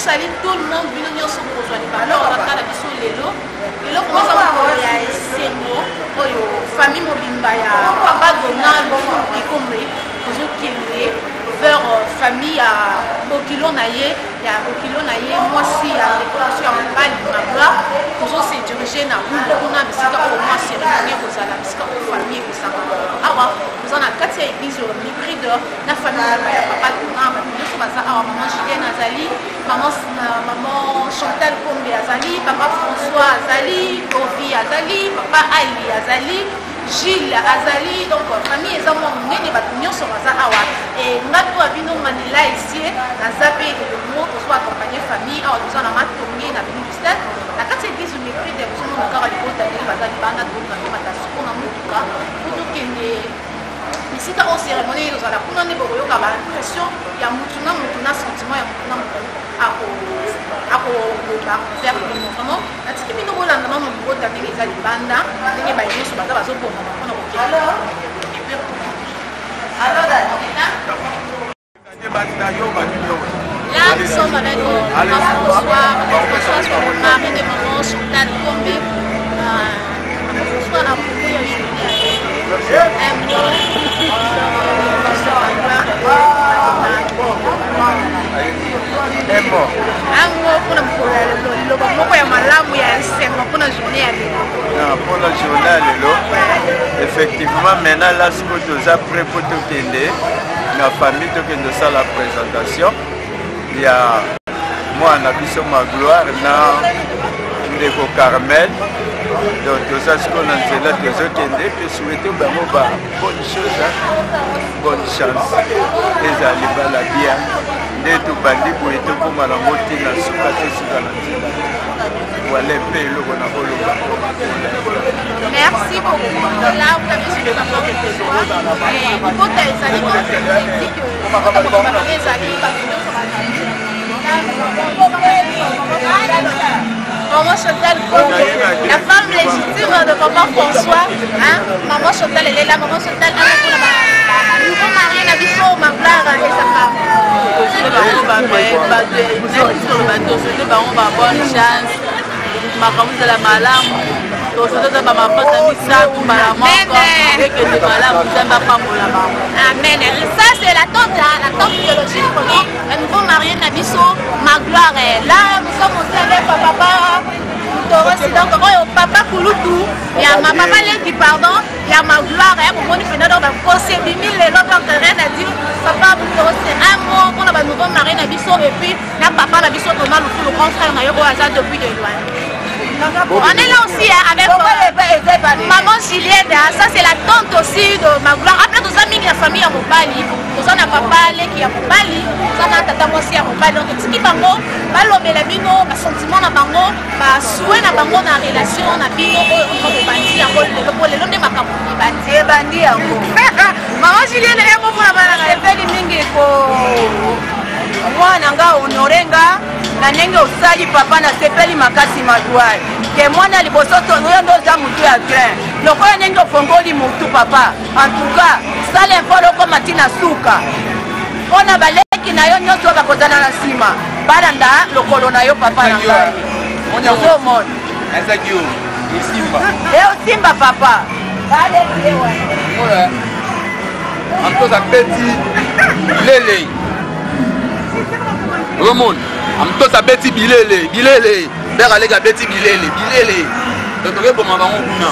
salut tout le monde, bino nyonso kozwa libala bakala biso lelo. Lelo koza ya esengo oyo famille mobimba ya papa Donald Ikombe kozo kende vers famille ya bokilo na ye mwasi ya décoration ya mobali mabla kozo se diriger na kuna bisika oyo mwasi cérémonie kozala bisika oyo famille kozanga awa koza na kati ya église hybride na famille ya papa Donald nyonso baza awa maman Julienne azali maman Chantal Kombe azali papa François azali Ovi azali papa Ali azali Gilles azali donc famille eza mwa monene bato nyonso baza awa ngato abino manela ici nazape elongo tozwa accompagner famille awa toza na matongi na bino bistet na kati ya église mépride kozomona kaka libota ndenge baza libanda tozomata siko na motuka po tokende bisika oyo cérémonie ozala kuna nde bokoyoka baimpression ya motu na sentiment ya motu na motu akoloba vers bino vraiment natiki bino bolandama mobota ndenge eza libanda ndenge baye nyonso baza bazobomama mpona kokende. Là, nous sommes avec François, Marie de maman Chantal Kombe. François a beaucoup pour la journée, effectivement, maintenant, là, ce que nous avons prêt pour tout aider, la famille, tout aider ça la présentation. Il y a moi, on a vu sur ma gloire, Ndeko Carmel. Donc, tout ça, ce qu'on a dit là, tout ça, puis souhaiter bonne chose, bonne chance. Les alibas la bien. Dès tout bandit pour être comme à la moitié, la soukate sur la tête. Voilà, paye le bon abolo. Merci beaucoup. Là, vous avez su le papa de François. Et il faut que les alibas, Maman Chantal Kombe, la femme légitime de papa François. Hein? Maman Chantal, elle est là. Maman Chantal, elle est là. Nouveau mari, la biso, ma blague et sa femme. Bonne chance. Ma femme, c'est la malade. Amen. Ça c'est la tante biologique. Le nouveau marié Nabiso, ma gloire est là. Nous sommes aussi avec papa. Donc papa Kouloutou, il y a ma papa qui pardon, il y a ma gloire et mon bon fenêtre dans le conseil 10 000 les autres rien à dire. Papa c'est un mot pour le nouveau marié Nabiso et puis la papa Nabiso Thomas le grand frère Nayobo Azad depuis de loin. On est là aussi avec maman Julienne, ça c'est la tante aussi de ma gloire. Après tous amis de la famille à Mobali, nous on a papa qui est à Mobali, nous on a tata aussi à Mobali. Donc ce qui bango, balomé la bino, ma sentiment na bango, ma souhait na bango na relation na bino, on va bandi à rôle de l'opole, l'on est ma caponie bandi à maman Julienne est mon frère, elle fait des mingi pour moi nanga honorenga. Na ndenge osali papa na sepeli makasi madwari ke mwana liboso tonoyo ndoza mutu ya grain lokola ndenge ofongoli mutu papa en tout cas sala info loko matina suka mpona baleki na yo nyonso bakozana na nsima balanda lokolo na yo papa na ngai ozomona osimba papa antoza beti lele Romon, amtos a beti bilele, père allez à beti bilele. Donc on est pour maman kuna.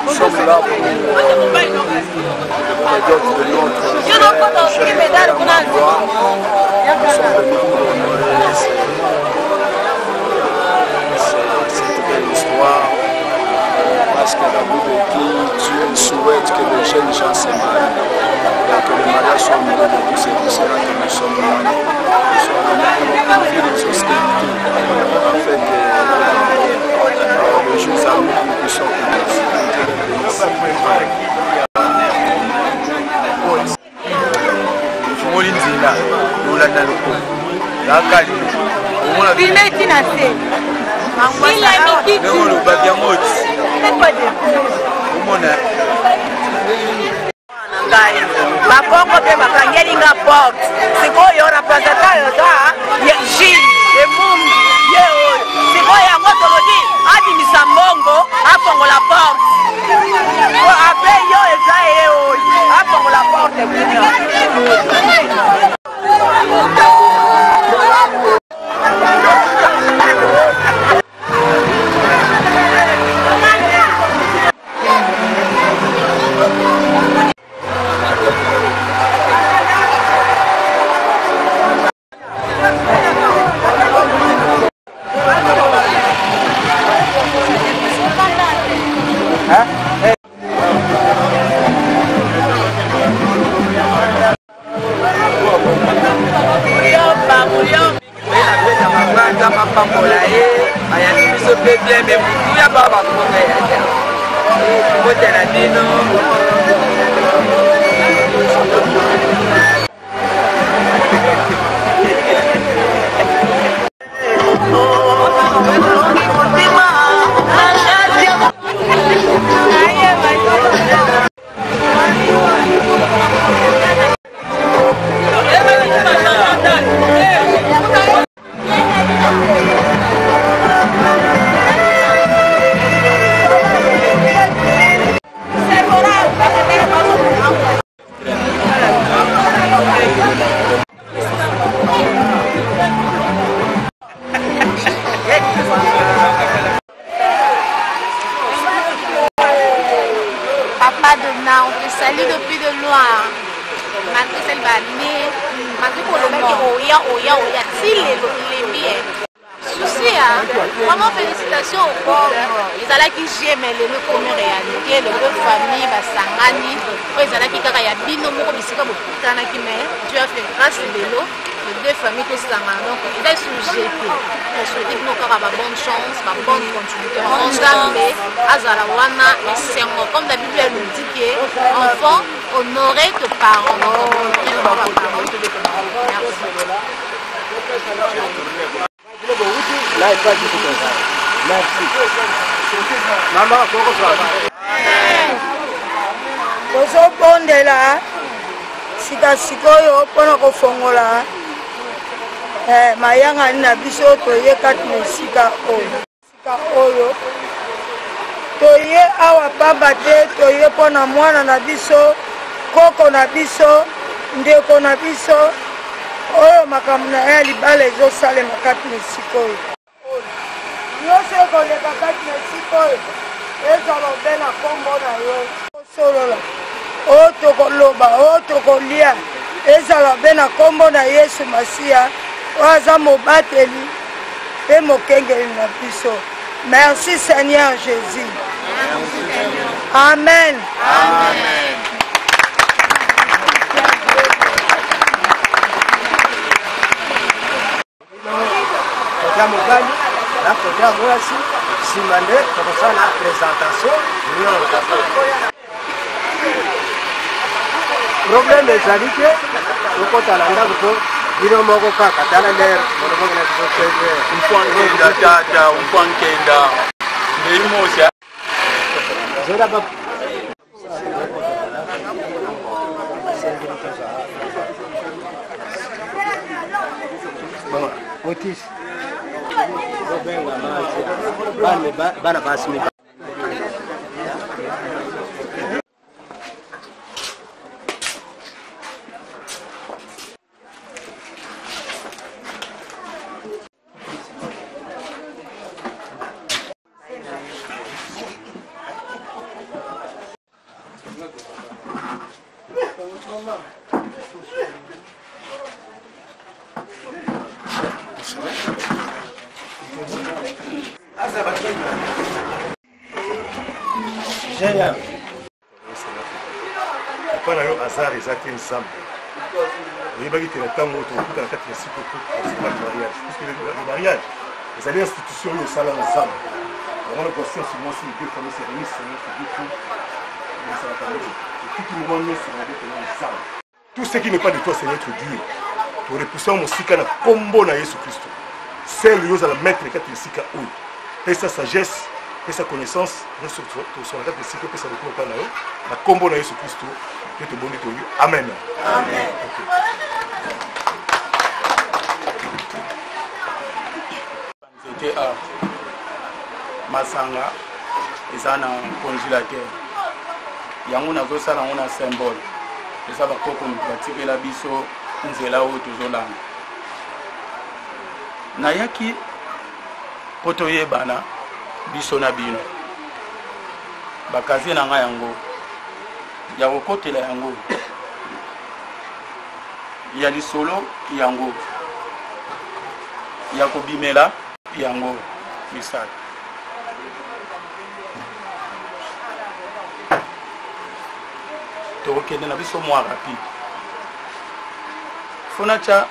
Nous sommes là pour l'anecdote de notre jeune endroit. Nous sommes venus pour honorer cette belle histoire. Parce que la Bible dit Dieu souhaite que les jeunes gens se marient. Donc les mariages sont venus de tous et pour cela que nous sommes là. Nous sommes venus pour ouvrir les hostilités. En fait, les jeunes amis que nous puissions commencer. Fumoli nzela lolanda lokolo lakali Bileti na se. ndenge olobaki yango oti omona bakongo mpe bakangeli nga porte sikoyo representant yoza Gilles Emumbi ye oyo sikoyo yango tolobi abimisa mbongo afongola porte ape yo eza ye oyo afongola porte Vraiment félicitations aux pauvres. Ils allaient qui j'aime les deux premières réalités, les deux familles, Basangani. Ils allaient qui kaka ya bino moko bisika bokutana qui mais Dieu a fait grâce de l'eau. Les deux familles tous Sangani. Donc ils étaient sous-jetés. Je souhaite que nous avons bonne chance, bonne continuité. Nzambe, Azalawana et Sengo. Comme la Bible nous dit que enfant, honorer tes parents. Merci. Maman, tozobondela sika sikoyo mpona kofongola mayangani na biso toye kati na esika oyo toye awa pamba te toye mpona mwana na biso koko na biso ndeko na biso oyo makambo na ye libala ezosalema kati na esika oyo nyonso ekoleka kati na esika oyo ezala obe na nkombo na yo osolola oyo tokoloba oyo tokolia ezala obe na nkombo na Yesu Masiya oyo aza mobateli mpe mokengeli na biso. Merci Seigneur Jésus. Amen. Amen. mobali na kote ya mwasi nsima nde tokosala présentation nyonso. Problème ezali te tokotala ndako to bino moko kaka tala lere moloboko na biso tete mkwankenda tata mkwankenda ndeimosia zola ba bon Otis bana basmi Génial. Apana yo hasard ezaki ensemble. oyebaki te na ntango tokuta na kati ya siko tosala mariage puisque le mariage ezali institution oyo osala ensemble yango na conscience mwasi deux famille se réunissent sur deux coups esalaka ndenge etiki moment nyonso na bete na ensemble tout ce qui n'est pas de toi c'est notre Dieu torepusa mosika na kombo na Yesu Kristo sel oyo ozala maître kati ya esika oyo pesa sagesse pesa connaissance nyonso tosala kati ya esika opesa lokolo mpa na yo na kombo na Yesu Kristo nde tobondi toyo amen. Amen. C'était à Masanga eza na congélateur yango nazosala yango na symbole eza bakoko batikela biso nzela oyo tozolanda nayaki mpo toyebana biso na bino bakazie na ngai yango ya kokotela yango ya lisolo yango ya kobimela yango misala tokokende na biso mwa rapide fona tya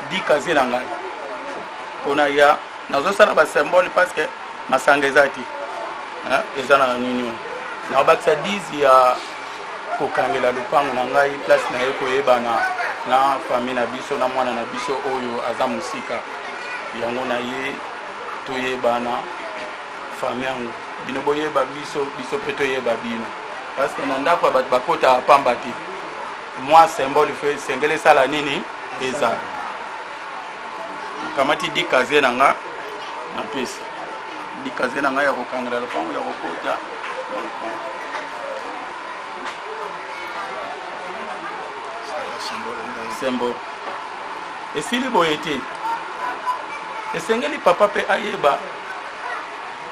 dikaze na ngai mpona ya nazosala basymbole parce que masanga eza te eza na nini nakobakisa 10 ya kokangela lupango na ngai place na ye koyebana na famille na biso na mwana na biso oyo aza mosika yango na ye toyebana famille yango bino boyeba biso mpe toyeba bino parce que na ndako ya bato bakota pamba te mwa symbole fe sengele esala nini eza kamati dikaze na nga napesi dikaze na nga ya kokangela lupango ya kokota symbole esili boye te esengeli papa mpe ayeba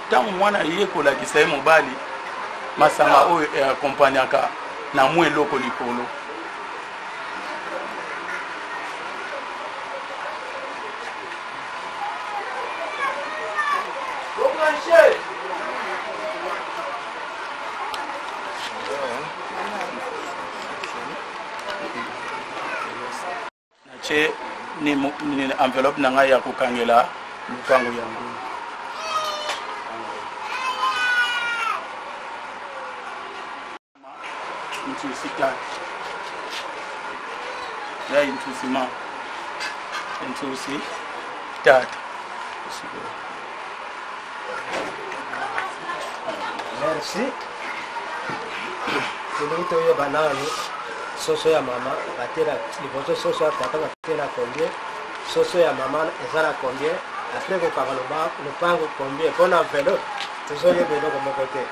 ntango mwana ye kolakisa ye mobali masanga oyo eakompanyaka na mwa eloko likolo natie ni enveloppe na ngai ya kokangela lupango yango ntusi tata ya ntusi ma ntusi tata merci tolingi toyeba nani soso ya mama batela liboso soso ya tata batela combien soso ya mama eza na combien apres kokanga lupango combien mpona enveloppe tozoyeba eloko moko te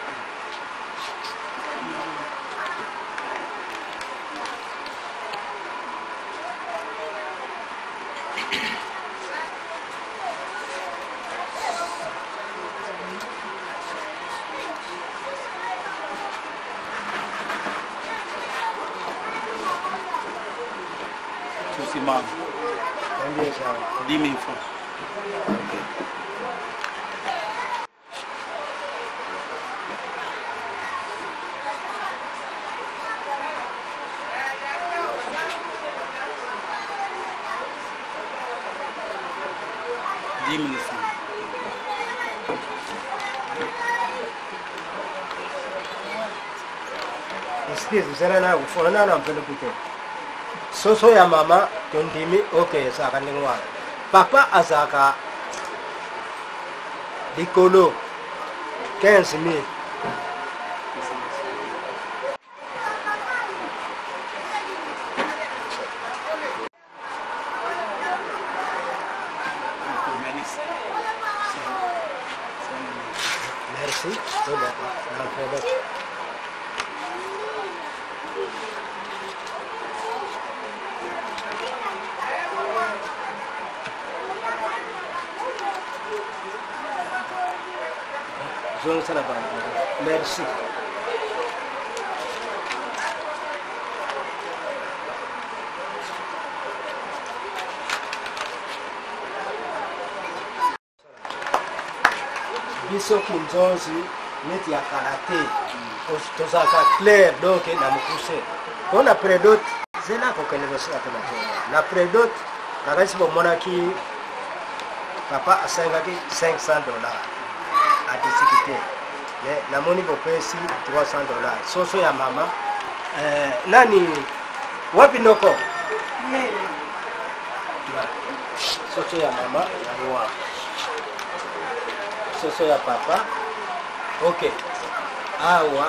Mama. 10 000 francs. Okay. excuse zela na ufona na mpele kute soso ya mama tondimi okay saka ndenge wana papa azaka likolo 15 000 merci merci. biso kinzonzi neti ya karate tozalaka clair donc na mokuse mpona prédote zela kokende kosika te na prédote nakasi bomonaki papa asengaki $500 atisiki te mais namoni bopesi $300 soso ya mama nani wapi noko soso ya mama yangoa soso ya papa ok awa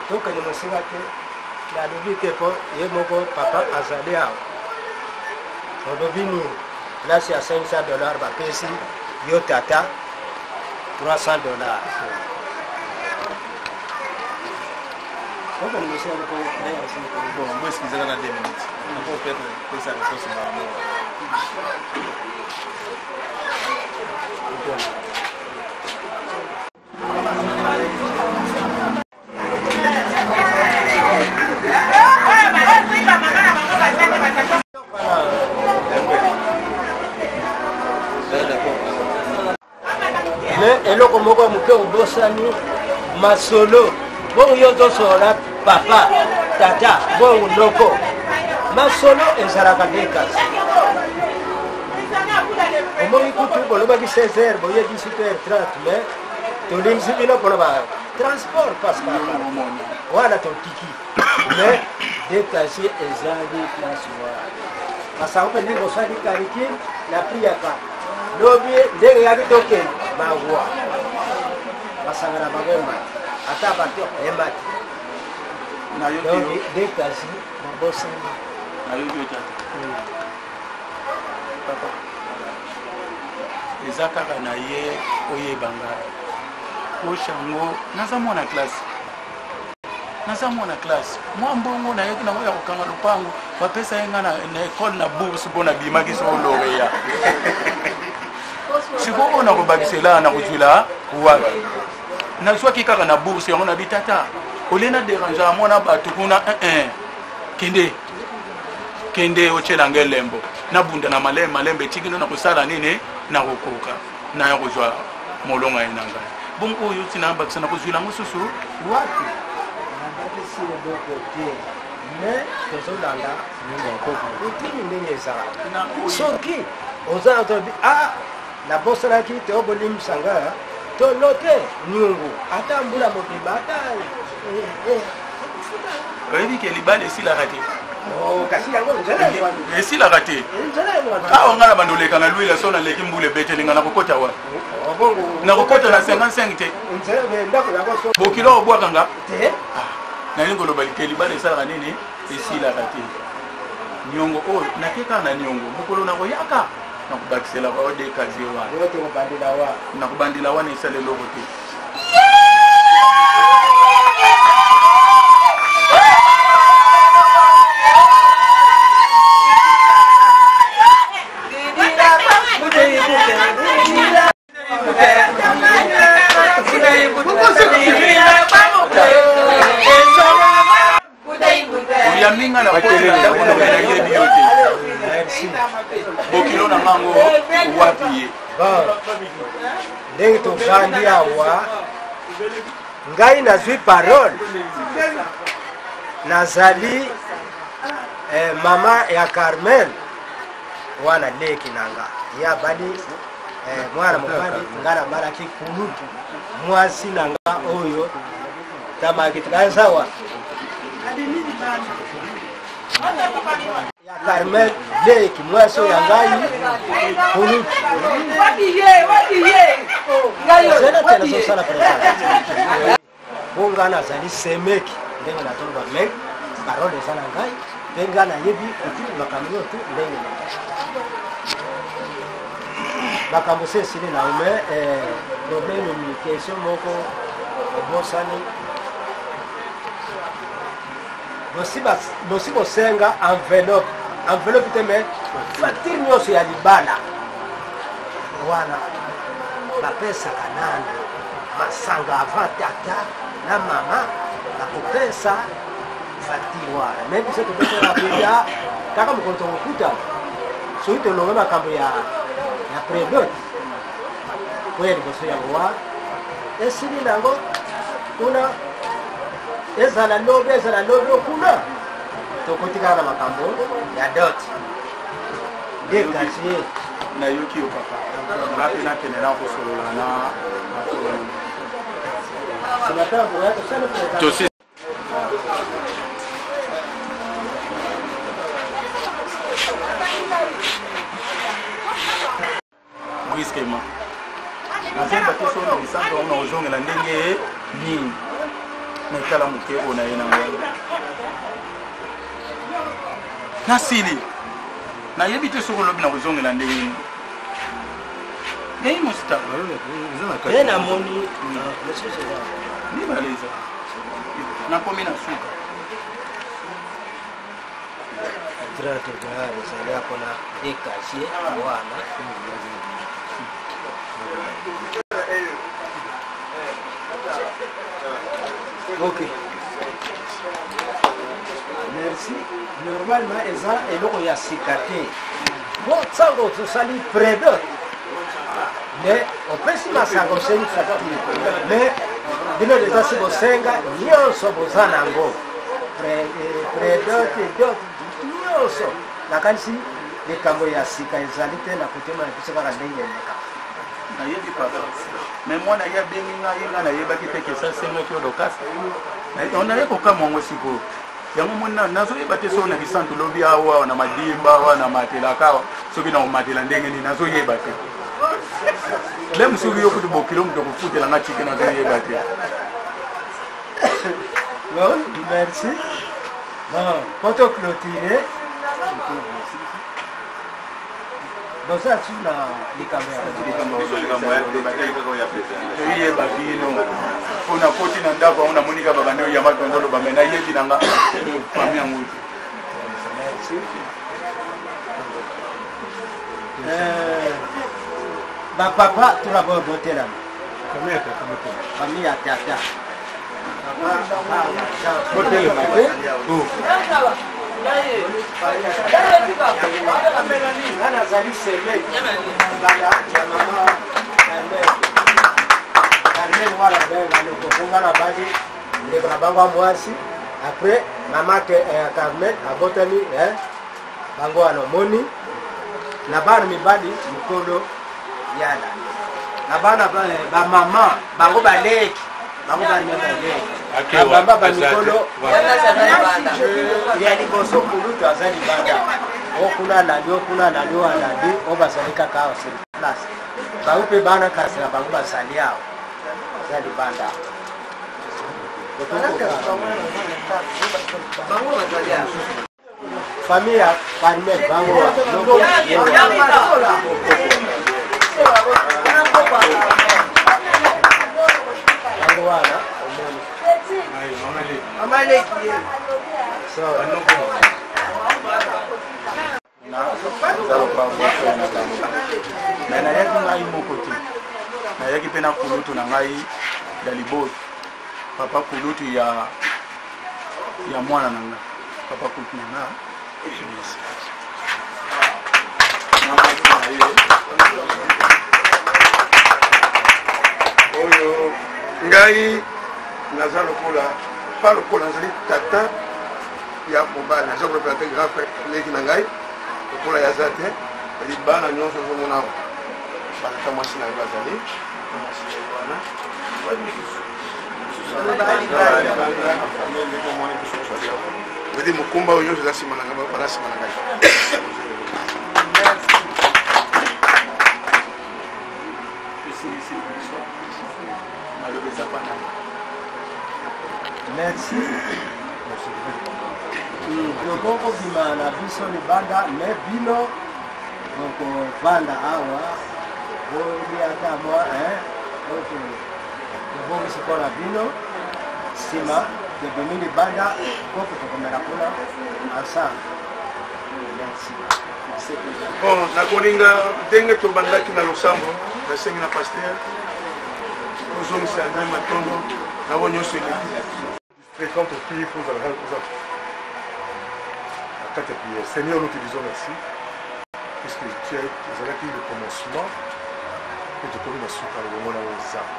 tokende mosika te nalobi te mpo ye moko papa azali awa olobi nini place ya $500 bapesi yo tata $300 tokende mosika moko bon moi excusez na 2 minutes on peut perdre pesa réponse na moi mais eloko moko ya moke obosani masolo bongo yo tosola papa tata bongo loko masolo ezalaka nde kasi omoni kutu bolobaki 16h boye 18h30 mais tolimisi bino mpona ba transport passe wana totiki mais nde kasi ezali place wana masako mpe ndenge osali calcule na prix ya karte lobi ndenge yaki tokende mawa basangana bango emati ata bato emati donc nde kasi babosani nayoki otata papa eza kaka na ye oyeba ngai oshango naza mwana classe mwa mbongo nayoki nango ya kokanga lupango bapesa ye nga na ekole na bourse mpo nabimaki so oloreya sikoyo na kobakisela na kozwila wapi nazwaki kaka na bourse yango nabi tata olie na dérangeaka mwana bato kuna kende otyelanga elembo nabunda na malembe etikino na kosala nini na kokoka naya kozwa molongo ye na ngai bongo oyo ntina bakisa na kozwilango susu wapi nabakisi eloko te mais tozolanda otimi ndenge ezala soki ozala tobi nabosanaki teobolimsanga tolote nyungu ata mbula mobimba ata oyebi ke libala esilaka te kasi yango esilaka te awa ngai na bando oleka na lwila so naleki mbula ebetelinga nakokota wa nakokota na 55 te bokilo obwakanga nalingi koloba ke libala esalaka nini esilaka te nyongo oyo nakeka na nyongo mokolo nakoyaka nakobakisela odekazi wana nakobandela wana esala eloko te oyaminga na koyebi yo te bokilo na ngango wapi ye ndenge tovandi awa ngai nazwi parole nazali mama ya Carmel wana leki nanga ya bali mwana mobali nga nabalaki kulutu mwasi nanga oyo tamaki tikazawa ya Carmel leki mwasi oyo ya ngai kulutu zela tena zosala presence bonga nazali semeki ndenge natoloba mek parole eza na ngai mpe ngai nayebi otuli makambo oyo tu ndenge makambo se esili na ume problème ni question moko obosani bosi bosenga enveloppe te me facture nyonso ya libala wana bapesaka nani masanga avant tata na mama bakopesa facture wana me biso topesaka pia kaka mokolo tokokuta soki tolonge makambo ya prédote oya liboso ya roi esili nango kuna ezala lobi okuna tokotikala na makambo ya dot nde gazier nayoki yo papa ngape nakende na kosolola na tosi briskement nazemba te so na lisanga ona ozongela ndenge nini nakala moke oyo na ye nango nasili nayebi te soki olobi na kozongela ndenge nini ngai mosita namoni mibale eza nakomi na suka ezali akona dekasie wana ok merci normalement eza eloko ya sika te bo ntango tosali prédote mais opesi masango osengi facture mais bino deja si bosenga nyonso boza nango prédote dote nyonso nakanisi likambo ya sika ezali te na kotema na biso kaka ndenge eleka nayebi papa me mwana ye abengi ngai nga nayebaki te kesa sengaki yo lokasa naye kokamwango sikoyo yango mona nazoyeba te soki na bisantu lobi awa na madimba awa na matelaka awa soki na komatela ndenge nini nazoyeba te le mosuki yo kuti bokilo moto kofutelanga tike nazoyeba te bon merci bon poto clôturer boza tu na likambo toyeba bino mpona koti na ndako yango namonika babande oyamba tondoloba me nayebi nanga fami yango te bapapa tolabobotelama famille ya tata botelema te nga nazali seme banda ya mama Carmen wana nga na bandi ndeko na bango ya mwasi après mama Carmen abotami bango wana omoni na bana mibali mokolo yala na bana bamama bango baleki bango baleki bamba bamikolo ya liboso kulutu aza libanda okuna nali alandi o bazali kaka awa sur place bango mpe bana kasi na bango bazali awa aza libanda famille ya Carmen bango wana me nayaki ngai moko te nayaki mpe na kulutu na ngai ya liboso papa kulutu ya mwana na ngai papa kulutu na ngai oyo ngai naza lokola pa lokola nazali tata ya mobali naza kolopela te grand frère leki na ngai lokola yaza te libana nyonso ozomona awa batata mwasi na yo bazali wana edi mokumba oyo nyonso eza nsima na ngai bana nsima na ngai merci tokoko bima na biso libanda me bino okovanda awa oliata mwa tobongisi mpona bino nsima tobimi libanda koko tokomela kuna ensemble merci bon nakolinga ndenge tobandaki na losambo nasengi na paster ozongisa ya ngai matondo nabo nyonso eleki Quand on prie, il faut aller aux autres. Quand tu pries, Seigneur, nous te disons merci, puisque tu as été le commencement que tu connais la suite à le monde aux âmes.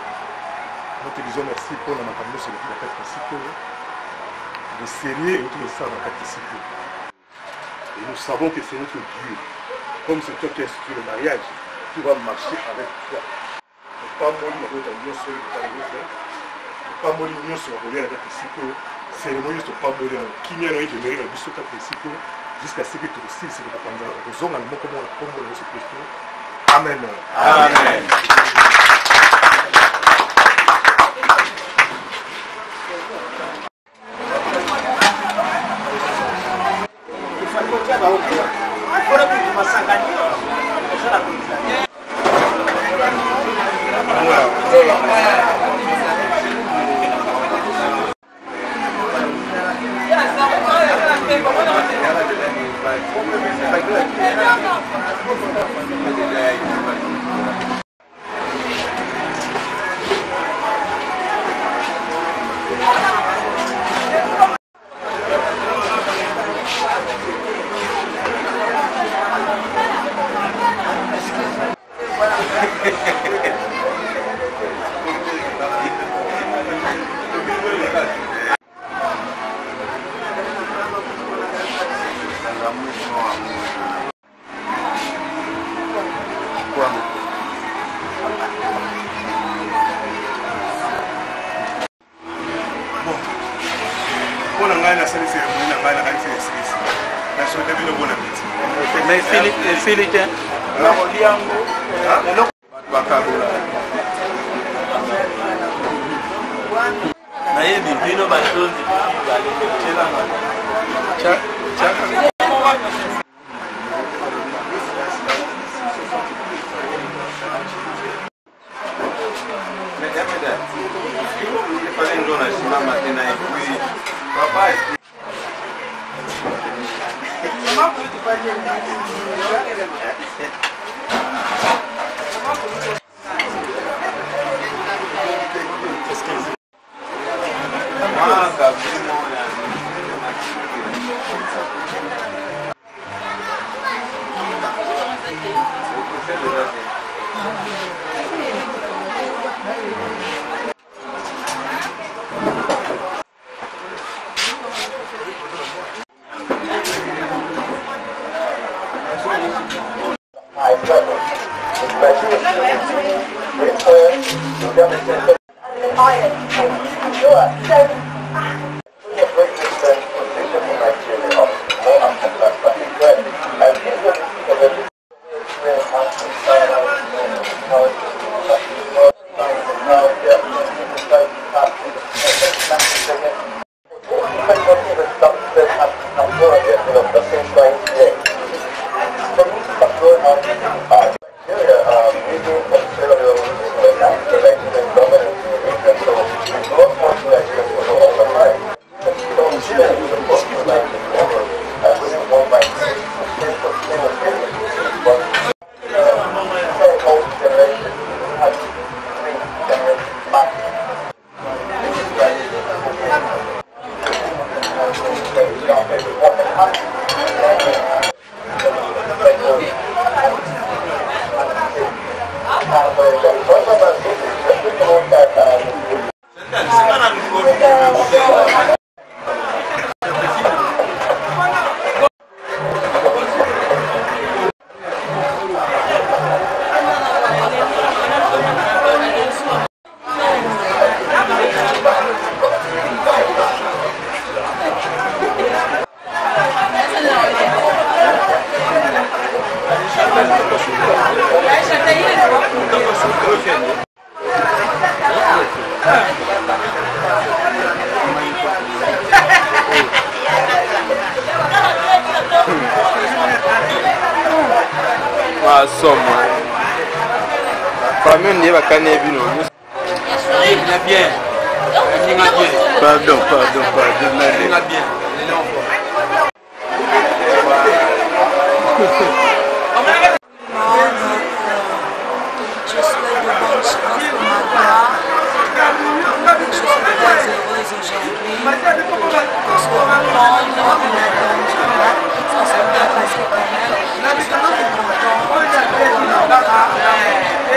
Nous te disons merci pour la makambo sur la carte ici. Le sérieux et tout le ça dans la carte ici. Et nous savons que c'est notre Dieu. Comme c'est toi qui as institué le mariage, tu vas marcher avec toi. Pas moli na kota nyonso ezali pas moli nyonso bakolia na kati siko cérémonie to pas moli kimia na yeke meri na biso kati siko jusqu'à ce que tu réussisses c'est que panza ozonga le moko mona kombo na Yesu Kristo. Amen. Amen.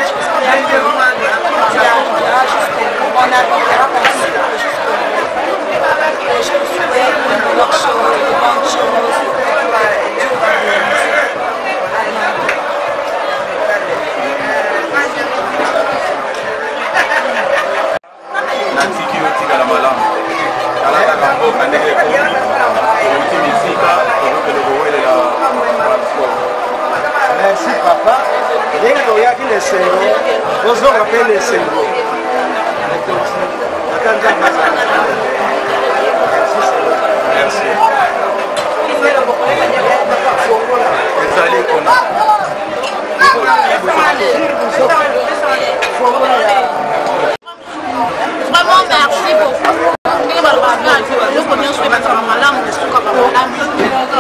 J'espère les Sengo. Vous en rappelez les Sengo. Merci. Vraiment merci beaucoup. Le premier souhait d'être en malade, on est sous comme malade.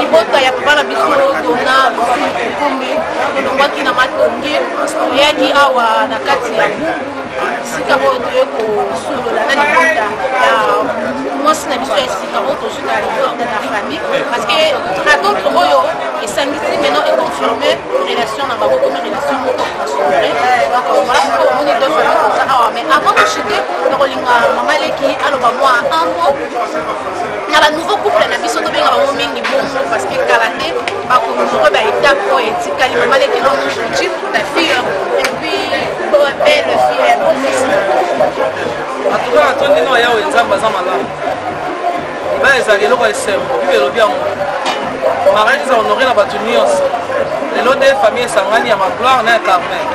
Il faut qu'il y ait pas la biso donna, comme on voit qu'il n'a pas tombé. Il y a qui a la katia. Si tu as voté pour sous la nana, moi c'est la biso ici quand on touche dans la famille, parce que à d'autres moyens et sanguici maintenant est confirmé relation dans ma comme relation transformée. Donc voilà pourquoi on est deux familles comme ça. Mais avant de chuter, le rolinga maman qui a le moi un mot. Il y a un nouveau couple qui est bien parce que karaté, il étape pour éthique, il y a ta fille et puis belle fille. En tout cas, tout le monde est honoré la batunios. Les lots des familles sangani à ma gloire n'a Carmen.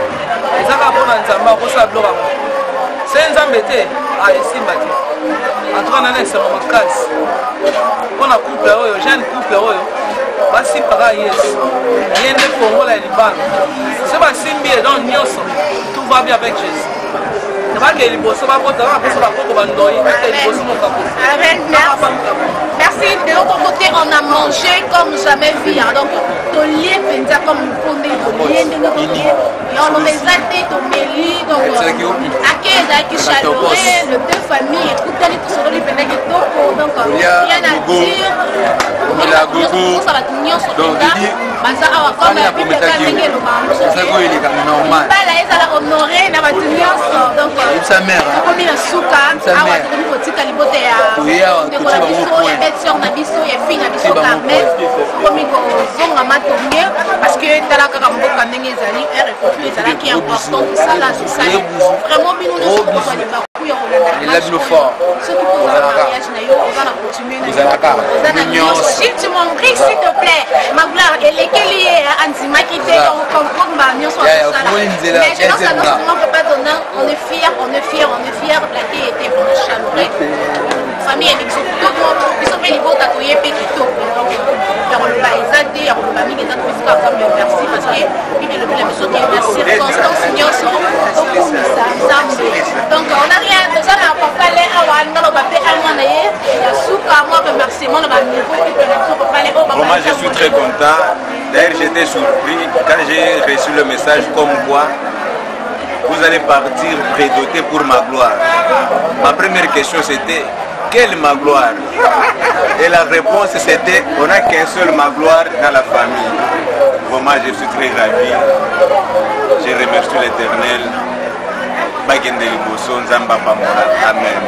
Les arabes en Zamba, Rosa Blora. C'est un zambété à Esimbati. En tout cas, on a laissé mon casse. On a couple, jeune couple, basi para yes. Rien de Congo la Liban. C'est pas Simbi et dans Nyos. Tout va bien avec Jésus. Merci. De l'autre côté, on a mangé comme jamais vu. Donc, ton lien fait comme une fondée, ton lien de notre lien. Et on les a été, ton méli. Donc, à quel qui chaleureux, les deux familles, écoutez, tout ce qui est fait. Donc, rien à dire. Il a goûté. Ça va tenir sur le gars. Baza awa comme la Bible quand il le bambou. C'est quoi il est comme normal. Bala eza la honoré na batunios donc sa mère. Comme il a souka awa de petit calibote ya. De la biso ya belle-sœur na biso ya fille na biso Carmen. Comme il zonga matonge parce que tala kaka mboka ndenge ezali RFP ezala qui est important pour ça là c'est ça. Vraiment bino ne sont pas les bakouya kolanda. Il a bien fort. Ce qui pose un mariage na yo on va continuer na. Si tu m'en prie s'il te plaît. Ma gloire elle est lié à Anzimaki, on comprend que Bagnon soit ça là. Mais je pense que non, on ne peut pas donner, on est fiers, la vie était vraiment chaleureux. Famille est tout le monde, ils sont venus pour t'accueillir Pékito. On le va exalter, on le va mis dans tout ça comme merci parce que il est le plus important qui est la circonstance, donc on n'a rien, nous allons pas parler à Wanda, on va faire un mois d'ailleurs, il y a Souka, moi remerciement, on va nous moi je suis très content. D'ailleurs j'étais surpris quand j'ai reçu le message comme quoi vous allez partir prédoter pour ma gloire. Ma première question c'était quelle ma gloire? Et la réponse c'était on n'a qu'un seul ma gloire dans la famille. Vraiment je suis très ravi. Je remercie l'Éternel. Amen.